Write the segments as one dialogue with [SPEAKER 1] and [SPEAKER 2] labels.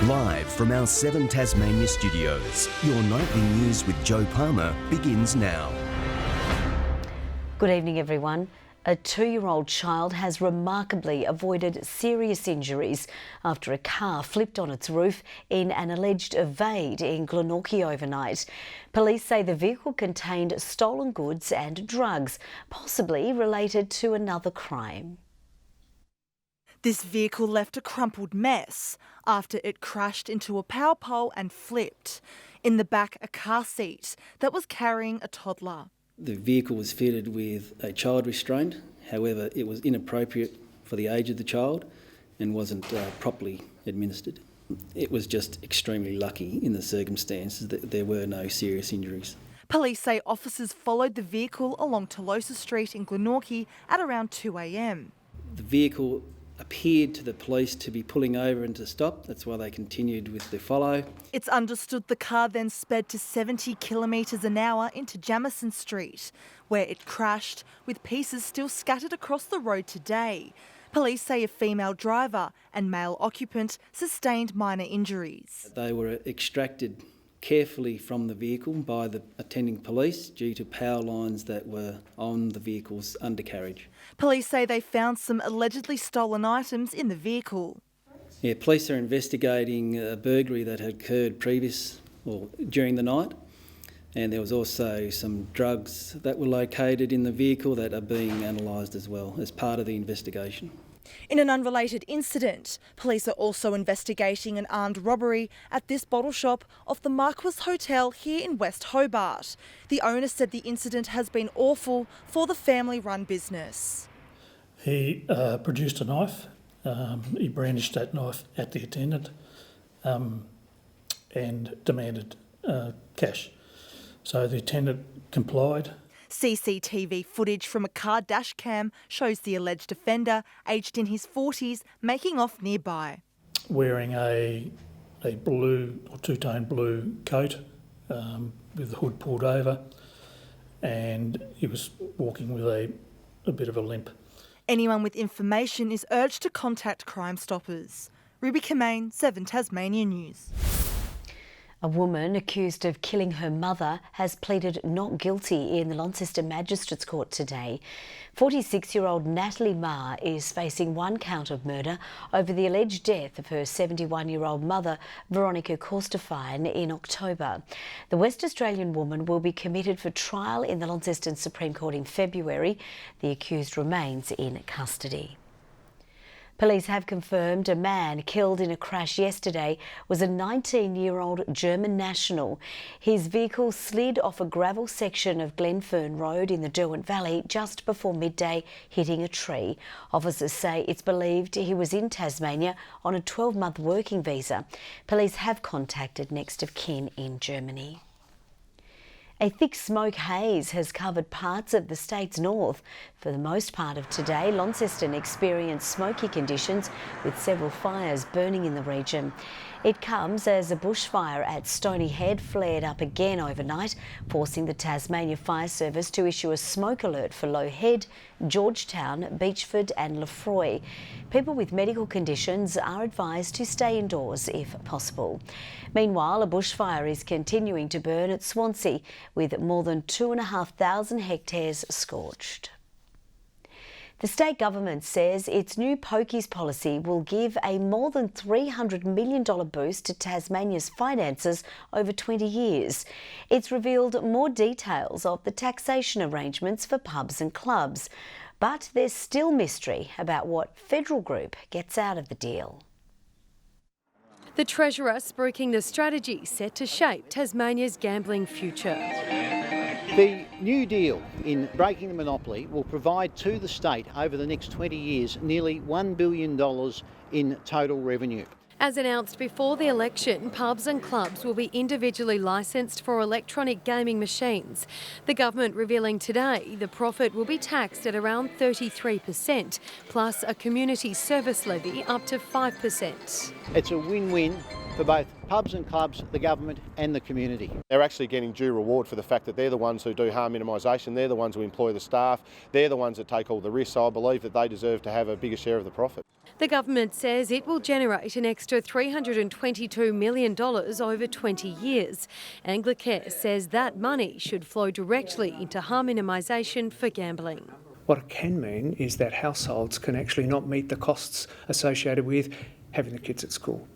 [SPEAKER 1] Live from our 7 Tasmania studios, your nightly news with Joe Palmer begins now.
[SPEAKER 2] Good evening, everyone. A 2-year-old child has remarkably avoided serious injuries after a car flipped on its roof in an alleged evade in Glenorchy overnight. Police say the vehicle contained stolen goods and drugs, possibly related to another crime.
[SPEAKER 3] This vehicle left a crumpled mess after it crashed into a power pole and flipped. In the back, a car seat that was carrying a toddler.
[SPEAKER 4] The vehicle was fitted with a child restraint, however it was inappropriate for the age of the child and wasn't properly administered. It was just extremely lucky in the circumstances that there were no serious injuries.
[SPEAKER 3] Police say officers followed the vehicle along Silicosis Street in Glenorchy at around 2 a.m.
[SPEAKER 4] The vehicle appeared to the police to be pulling over and to stop. That's why they continued with the follow.
[SPEAKER 3] It's understood the car then sped to 70 kilometres an hour into Jamieson Street, where it crashed, with pieces still scattered across the road today. Police say a female driver and male occupant sustained minor injuries.
[SPEAKER 4] They were extracted carefully from the vehicle by the attending police due to power lines that were on the vehicle's undercarriage.
[SPEAKER 3] Police say they found some allegedly stolen items in the vehicle.
[SPEAKER 4] Yeah, police are investigating a burglary that had occurred during the night, and there was also some drugs that were located in the vehicle that are being analysed as well as part of the investigation.
[SPEAKER 3] In an unrelated incident, police are also investigating an armed robbery at this bottle shop off the Marquis Hotel here in West Hobart. The owner said the incident has been awful for the family-run business.
[SPEAKER 5] He produced a knife. He brandished that knife at the attendant and demanded cash. So the attendant complied.
[SPEAKER 3] CCTV footage from a car dash cam shows the alleged offender, aged in his 40s, making off nearby.
[SPEAKER 5] Wearing a blue or two-tone blue coat with the hood pulled over, and he was walking with a bit of a limp.
[SPEAKER 3] Anyone with information is urged to contact Crime Stoppers. Ruby Kamain, 7 Tasmania News.
[SPEAKER 2] A woman accused of killing her mother has pleaded not guilty in the Launceston Magistrates Court today. 46-year-old Natalie Marr is facing 1 count of murder over the alleged death of her 71-year-old mother, Veronica Corstefine, in October. The West Australian woman will be committed for trial in the Launceston Supreme Court in February. The accused remains in custody. Police have confirmed a man killed in a crash yesterday was a 19-year-old German national. His vehicle slid off a gravel section of Glenfern Road in the Derwent Valley just before midday, hitting a tree. Officers say it's believed he was in Tasmania on a 12-month working visa. Police have contacted next of kin in Germany. A thick smoke haze has covered parts of the state's north. For the most part of today, Launceston experienced smoky conditions with several fires burning in the region. It comes as a bushfire at Stony Head flared up again overnight, forcing the Tasmania Fire Service to issue a smoke alert for Low Head, Georgetown, Beachford and Lefroy. People with medical conditions are advised to stay indoors if possible. Meanwhile, a bushfire is continuing to burn at Swansea, with more than 2,500 hectares scorched. The state government says its new pokies policy will give a more than $300 million boost to Tasmania's finances over 20 years. It's revealed more details of the taxation arrangements for pubs and clubs. But there's still mystery about what Federal Group gets out of the deal.
[SPEAKER 6] The Treasurer spruiking the strategy set to shape Tasmania's gambling future.
[SPEAKER 7] The new deal in breaking the monopoly will provide to the state over the next 20 years nearly $1 billion in total revenue.
[SPEAKER 6] As announced before the election, pubs and clubs will be individually licensed for electronic gaming machines. The government revealing today the profit will be taxed at around 33%, plus a community service levy up to 5%.
[SPEAKER 7] It's a win-win for both pubs and clubs, the government and the community.
[SPEAKER 8] They're actually getting due reward for the fact that they're the ones who do harm minimisation, they're the ones who employ the staff, they're the ones that take all the risks, so I believe that they deserve to have a bigger share of the profit.
[SPEAKER 6] The government says it will generate an extra $322 million over 20 years. Anglicare says that money should flow directly into harm minimisation for gambling.
[SPEAKER 9] What it can mean is that households can actually not meet the costs associated with having the kids at school,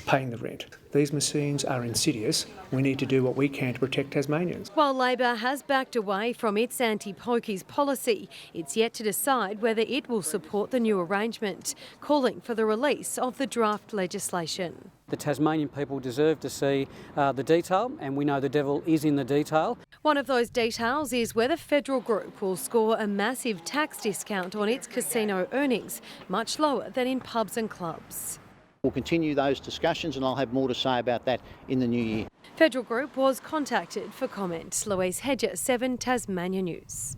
[SPEAKER 9] paying the rent. These machines are insidious. We need to do what we can to protect Tasmanians.
[SPEAKER 6] While Labor has backed away from its anti-pokies policy, it's yet to decide whether it will support the new arrangement, calling for the release of the draft legislation.
[SPEAKER 10] The Tasmanian people deserve to see the detail, and we know the devil is in the detail.
[SPEAKER 6] One of those details is whether Federal Group will score a massive tax discount on its casino earnings, much lower than in pubs and clubs.
[SPEAKER 7] We'll continue those discussions and I'll have more to say about that in the new year.
[SPEAKER 6] Federal Group was contacted for comment. Louise Hedger, 7 Tasmania News.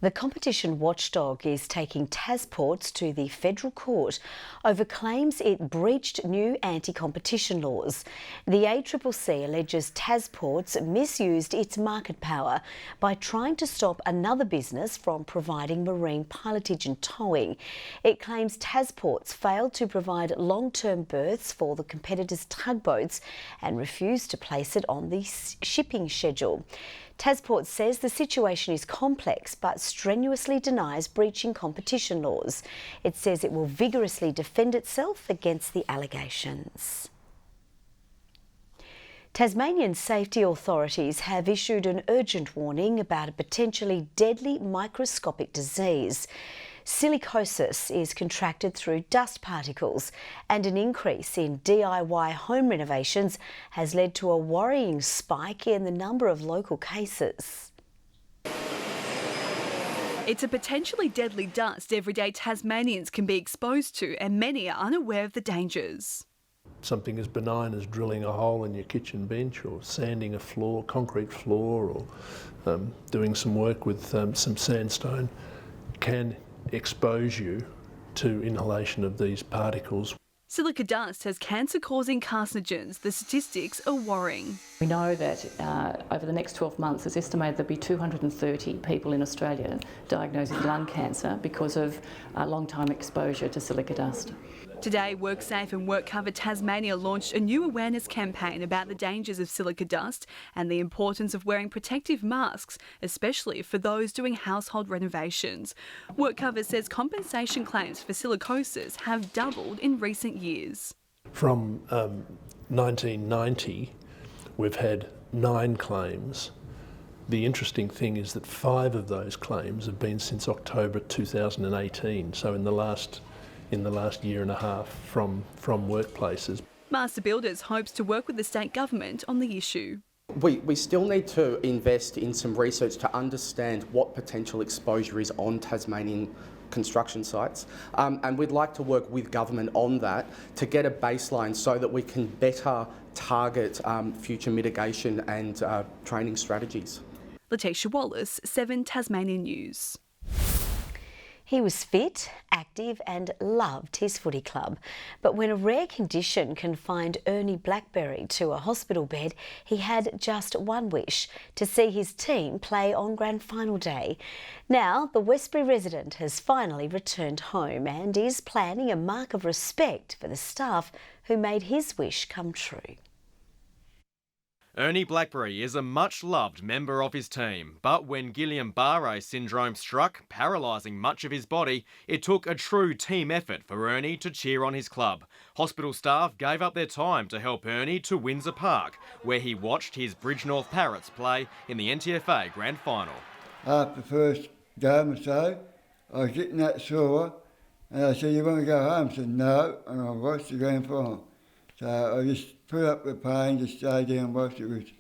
[SPEAKER 2] The competition watchdog is taking Tasports to the federal court over claims it breached new anti-competition laws. The ACCC alleges Tasports misused its market power by trying to stop another business from providing marine pilotage and towing. It claims Tasports failed to provide long-term berths for the competitors' tugboats and refused to place it on the shipping schedule. Tasports says the situation is complex but strenuously denies breaching competition laws. It says it will vigorously defend itself against the allegations. Tasmanian safety authorities have issued an urgent warning about a potentially deadly microscopic disease. Silicosis is contracted through dust particles, and an increase in DIY home renovations has led to a worrying spike in the number of local cases.
[SPEAKER 11] It's a potentially deadly dust everyday Tasmanians can be exposed to, and many are unaware of the dangers.
[SPEAKER 5] Something as benign as drilling a hole in your kitchen bench or sanding a floor, concrete floor, or doing some work with some sandstone can expose you to inhalation of these particles.
[SPEAKER 11] Silica dust has cancer-causing carcinogens. The statistics are worrying.
[SPEAKER 12] We know that over the next 12 months it's estimated there'll be 230 people in Australia diagnosed with lung cancer because of long-time exposure to silica dust.
[SPEAKER 11] Today, WorkSafe and WorkCover Tasmania launched a new awareness campaign about the dangers of silica dust and the importance of wearing protective masks, especially for those doing household renovations. WorkCover says compensation claims for silicosis have doubled in recent years.
[SPEAKER 5] From 1990, we've had 9 claims. The interesting thing is that 5 of those claims have been since October 2018, so in the last year and a half from workplaces.
[SPEAKER 11] Master Builders hopes to work with the state government on the issue.
[SPEAKER 13] We still need to invest in some research to understand what potential exposure is on Tasmanian construction sites, and we'd like to work with government on that to get a baseline so that we can better target future mitigation and training strategies.
[SPEAKER 11] Letitia Wallace, 7 Tasmania News.
[SPEAKER 2] He was fit, active and loved his footy club. But when a rare condition confined Ernie Blackberry to a hospital bed, he had just one wish: to see his team play on grand final day. Now, the Westbury resident has finally returned home and is planning a mark of respect for the staff who made his wish come true.
[SPEAKER 14] Ernie Blackberry is a much-loved member of his team, but when Guillain-Barré syndrome struck, paralysing much of his body, it took a true team effort for Ernie to cheer on his club. Hospital staff gave up their time to help Ernie to Windsor Park, where he watched his Bridgnorth Parrots play in the NTFA Grand Final.
[SPEAKER 15] After the first game or so, I was getting that sore, and I said, "You want to go home?" I said, "No," and I watched the Grand Final. So I just put up the pain, just stayed down and watched it.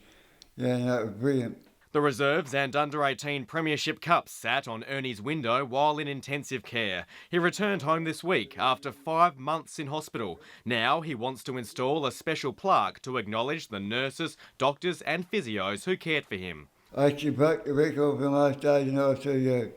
[SPEAKER 15] That was brilliant.
[SPEAKER 14] The reserves and under-18 Premiership Cups sat on Ernie's window while in intensive care. He returned home this week after 5 months in hospital. Now he wants to install a special plaque to acknowledge the nurses, doctors and physios who cared for him.
[SPEAKER 15] I actually broke the record for most days in ICU.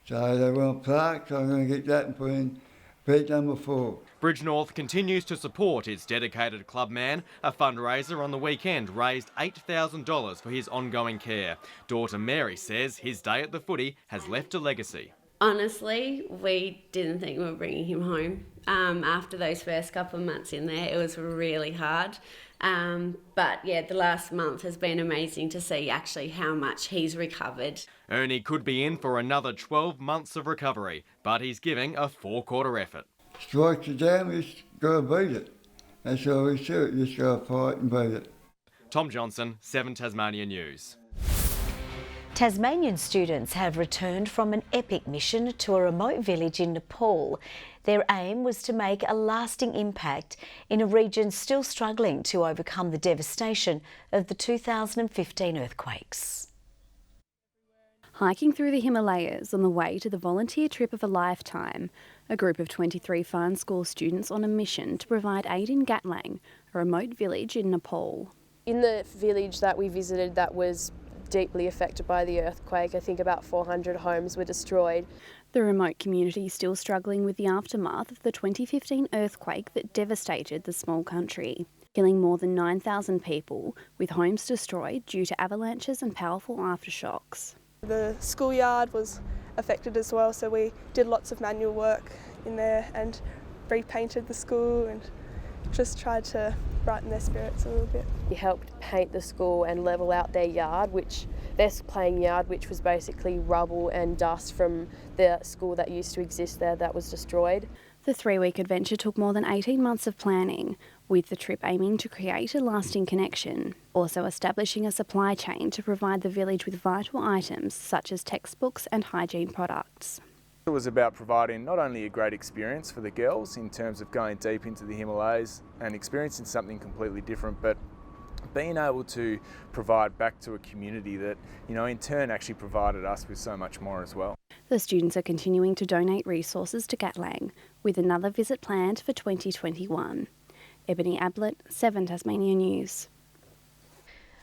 [SPEAKER 15] So they want a plaque, so I'm going to get that and put in bed number 4.
[SPEAKER 14] Bridgnorth continues to support its dedicated clubman. A fundraiser on the weekend raised $8,000 for his ongoing care. Daughter Mary says his day at the footy has left a legacy.
[SPEAKER 16] Honestly, we didn't think we were bringing him home. After those first couple of months in there, it was really hard. But yeah, the last month has been amazing to see actually how much he's recovered.
[SPEAKER 14] Ernie could be in for another 12 months of recovery, but he's giving a 4-quarter effort.
[SPEAKER 15] Strike the down, we just got to beat it. That's all we do, you just got to fight and beat it.
[SPEAKER 14] Tom Johnson, 7 Tasmania News.
[SPEAKER 2] Tasmanian students have returned from an epic mission to a remote village in Nepal. Their aim was to make a lasting impact in a region still struggling to overcome the devastation of the 2015 earthquakes.
[SPEAKER 17] Hiking through the Himalayas on the way to the volunteer trip of a lifetime, a group of 23 Farn School students on a mission to provide aid in Gatlang, a remote village in Nepal.
[SPEAKER 18] In the village that we visited that was deeply affected by the earthquake, I think about 400 homes were destroyed.
[SPEAKER 17] The remote community is still struggling with the aftermath of the 2015 earthquake that devastated the small country, killing more than 9,000 people, with homes destroyed due to avalanches and powerful aftershocks.
[SPEAKER 19] The schoolyard was affected as well, so we did lots of manual work in there and repainted the school and just tried to brighten their spirits a little bit.
[SPEAKER 18] We helped paint the school and level out their yard, their playing yard, which was basically rubble and dust from the school that used to exist there that was destroyed.
[SPEAKER 17] The 3-week adventure took more than 18 months of planning, with the trip aiming to create a lasting connection, also establishing a supply chain to provide the village with vital items such as textbooks and hygiene products.
[SPEAKER 20] It was about providing not only a great experience for the girls in terms of going deep into the Himalayas and experiencing something completely different, but being able to provide back to a community that, in turn actually provided us with so much more as well.
[SPEAKER 17] The students are continuing to donate resources to Gatlang, with another visit planned for 2021. Ebony Ablett, 7 Tasmania News.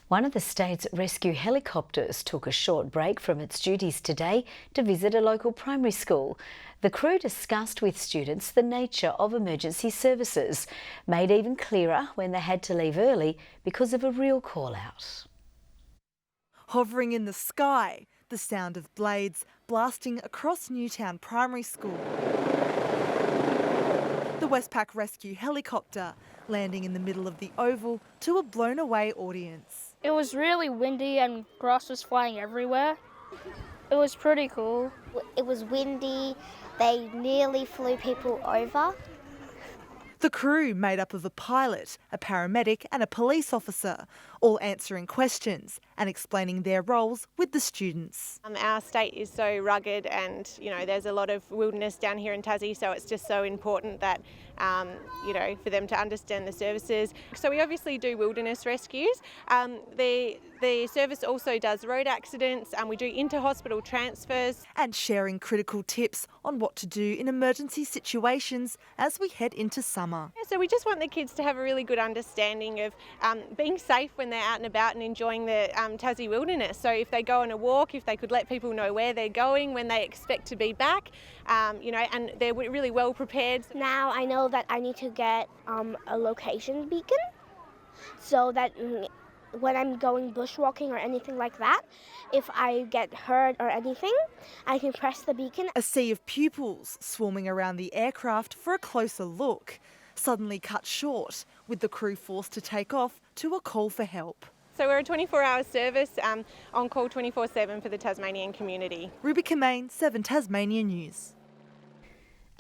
[SPEAKER 2] One of the state's rescue helicopters took a short break from its duties today to visit a local primary school. The crew discussed with students the nature of emergency services, made even clearer when they had to leave early because of a real call-out.
[SPEAKER 3] Hovering in the sky, the sound of blades blasting across Newtown Primary School. The Westpac rescue helicopter landing in the middle of the oval to a blown-away audience.
[SPEAKER 21] It was really windy and grass was flying everywhere. It was pretty cool.
[SPEAKER 22] It was windy. They nearly flew people over.
[SPEAKER 3] The crew, made up of a pilot, a paramedic and a police officer, all answering questions and explaining their roles with the students.
[SPEAKER 23] Our state is so rugged and, there's a lot of wilderness down here in Tassie, so it's just so important that, for them to understand the services. So we obviously do wilderness rescues. The service also does road accidents and we do inter-hospital transfers.
[SPEAKER 3] And sharing critical tips on what to do in emergency situations as we head into summer.
[SPEAKER 23] Yeah, so we just want the kids to have a really good understanding of being safe when they're out and about and enjoying the Tassie wilderness. So if they go on a walk, if they could let people know where they're going, when they expect to be back, and they're really well prepared.
[SPEAKER 22] Now I know that I need to get a location beacon so that when I'm going bushwalking or anything like that, if I get hurt or anything, I can press the beacon.
[SPEAKER 3] A sea of pupils swarming around the aircraft for a closer look, suddenly cut short, with the crew forced to take off to a call for help.
[SPEAKER 23] So we're a 24-hour service on call 24/7 for the Tasmanian community.
[SPEAKER 3] Ruby Kamain, 7 Tasmania News.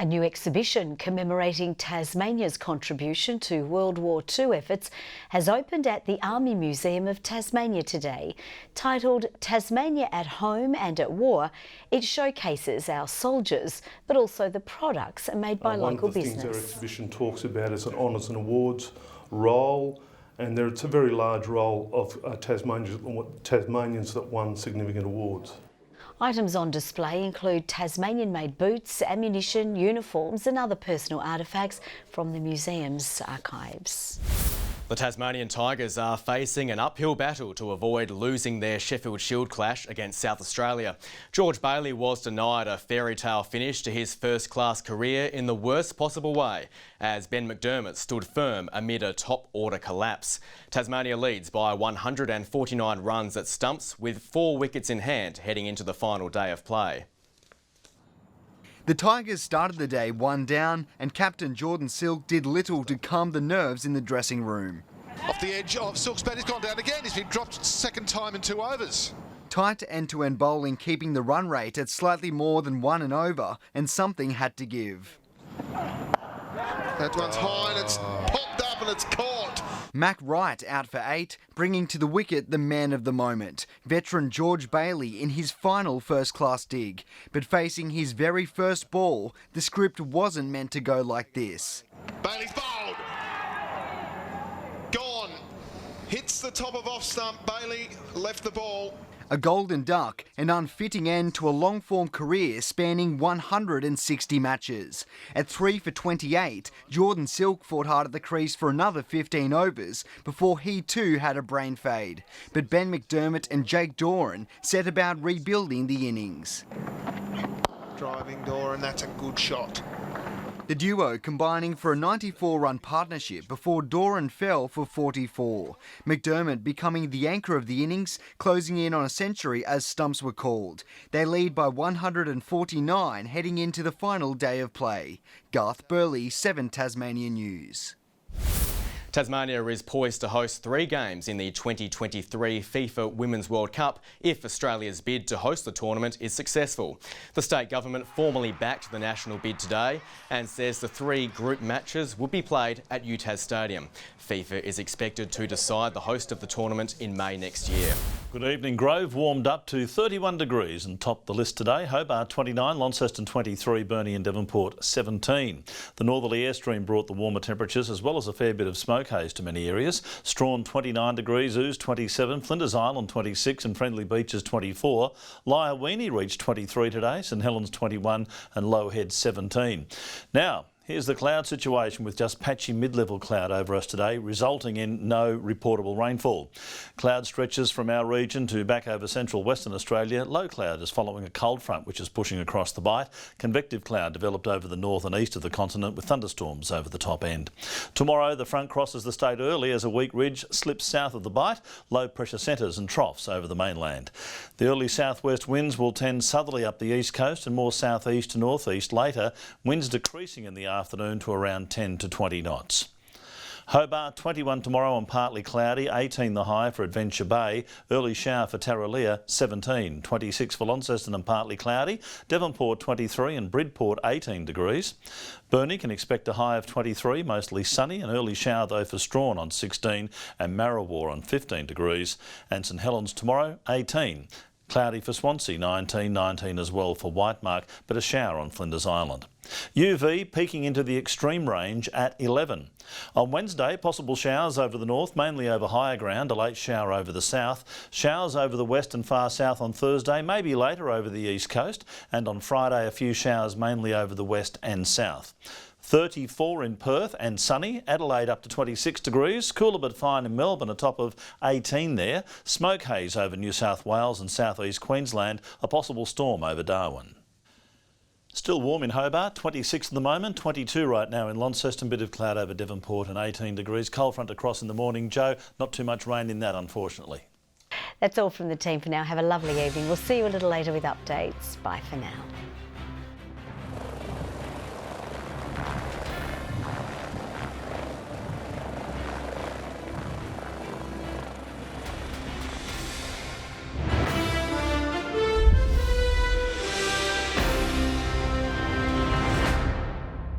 [SPEAKER 2] A new exhibition commemorating Tasmania's contribution to World War II efforts has opened at the Army Museum of Tasmania today. Titled Tasmania at Home and at War, it showcases our soldiers, but also the products made by local business.
[SPEAKER 5] One of the things our exhibition talks about is an honours and awards role, and it's a very large role of Tasmanians that won significant awards.
[SPEAKER 2] Items on display include Tasmanian-made boots, ammunition, uniforms and other personal artefacts from the museum's archives.
[SPEAKER 14] The Tasmanian Tigers are facing an uphill battle to avoid losing their Sheffield Shield clash against South Australia. George Bailey was denied a fairy tale finish to his first-class career in the worst possible way, as Ben McDermott stood firm amid a top-order collapse. Tasmania leads by 149 runs at stumps, with 4 wickets in hand heading into the final day of play.
[SPEAKER 1] The Tigers started the day 1 down, and captain Jordan Silk did little to calm the nerves in the dressing room.
[SPEAKER 4] Off the edge of Silk's bat, he's gone down again. He's been dropped second time in 2 overs.
[SPEAKER 1] Tight end-to-end bowling keeping the run rate at slightly more than 1 and over, and something had to give.
[SPEAKER 4] That one's high and it's popped up and it's caught.
[SPEAKER 1] Mac Wright out for 8, bringing to the wicket the man of the moment, veteran George Bailey in his final first-class dig. But facing his very first ball, the script wasn't meant to go like this.
[SPEAKER 4] Bailey's bowled. Gone. Hits the top of off stump. Bailey left the ball.
[SPEAKER 1] A golden duck, an unfitting end to a long-form career spanning 160 matches. At 3 for 28, Jordan Silk fought hard at the crease for another 15 overs before he too had a brain fade. But Ben McDermott and Jake Doran set about rebuilding the innings.
[SPEAKER 4] Driving Doran, that's a good shot.
[SPEAKER 1] The duo combining for a 94-run partnership before Doran fell for 44. McDermott becoming the anchor of the innings, closing in on a century as stumps were called. They lead by 149 heading into the final day of play. Garth Burley, 7 Tasmania News.
[SPEAKER 14] Tasmania is poised to host 3 games in the 2023 FIFA Women's World Cup if Australia's bid to host the tournament is successful. The state government formally backed the national bid today and says the 3 group matches will be played at UTAS Stadium. FIFA is expected to decide the host of the tournament in May next year.
[SPEAKER 8] Good evening. Grove warmed up to 31 degrees and topped the list today. Hobart 29, Launceston 23, Burnie and Devonport 17. The northerly airstream brought the warmer temperatures as well as a fair bit of smoke haze to many areas. Strawn 29 degrees, Ouse 27, Flinders Island 26 and Friendly Beaches 24. Lyoweeney reached 23 today, St Helens 21 and Lowhead 17. Now, here's the cloud situation with just patchy mid-level cloud over us today, resulting in no reportable rainfall. Cloud stretches from our region to back over central Western Australia. Low cloud is following a cold front which is pushing across the Bight. Convective cloud developed over the north and east of the continent with thunderstorms over the top end. Tomorrow the front crosses the state early as a weak ridge slips south of the Bight. Low pressure centres and troughs over the mainland. The early southwest winds will tend southerly up the east coast and more southeast to northeast later. Winds decreasing in the afternoon to around 10 to 20 knots. Hobart 21 tomorrow and partly cloudy, 18 the high for Adventure Bay, early shower for Tarraleah 17, 26 for Launceston and partly cloudy, Devonport 23 and Bridport 18 degrees. Burnie can expect a high of 23, mostly sunny, an early shower though for Strawn on 16 and Marrawar on 15 degrees, and St Helens tomorrow 18. Cloudy for Swansea, 19 as well for Whitemark, but a shower on Flinders Island. UV peaking into the extreme range at 11. On Wednesday, possible showers over the north, mainly over higher ground, a late shower over the south. Showers over the west and far south on Thursday, maybe later over the east coast. And on Friday, a few showers mainly over the west and south. 34 in Perth and sunny. Adelaide up to 26 degrees. Cooler but fine in Melbourne, a top of 18 there. Smoke haze over New South Wales and southeast Queensland. A possible storm over Darwin. Still warm in Hobart, 26 at the moment, 22 right now in Launceston, bit of cloud over Devonport and 18 degrees. Cold front across in the morning. Joe, not too much rain in that unfortunately.
[SPEAKER 2] That's all from the team for now. Have a lovely evening. We'll see you a little later with updates. Bye for now.